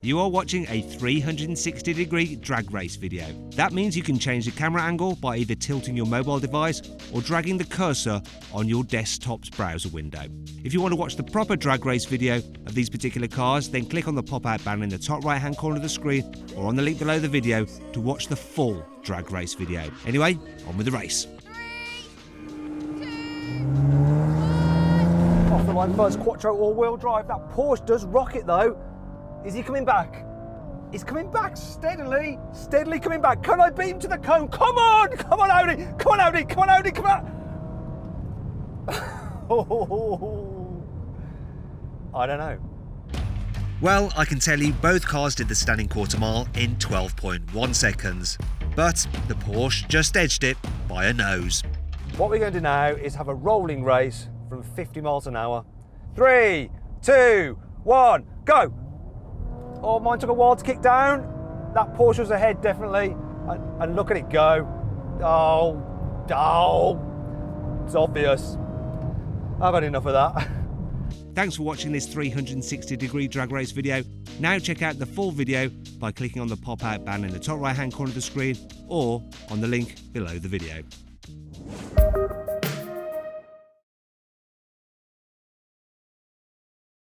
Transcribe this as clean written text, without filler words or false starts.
You are watching a 360-degree drag race video. That means you can change the camera angle by either tilting your mobile device or dragging the cursor on your desktop's browser window. If you want to watch the proper drag race video of these particular cars, then click on the pop-out banner in the top right-hand corner of the screen or on the link below the video to watch the full drag race video. Anyway, on with the race. Off the line first, Quattro all-wheel drive. That Porsche does rock it though. Is he coming back? He's coming back steadily coming back. Can I beat him to the cone? Come on Audi, come on Audi, come on Audi, come on. I don't know. Well, I can tell you both cars did the standing quarter mile in 12.1 seconds, but the Porsche just edged it by a nose. What we're going to do now is have a rolling race from 50 miles an hour. 3, 2, 1, go! Oh, mine took a while to kick down. That Porsche was ahead, definitely. And look at it go. Oh, it's obvious. I've had enough of that. Thanks for watching this 360-degree drag race video. Now check out the full video by clicking on the pop-out banner in the top right-hand corner of the screen or on the link below the video.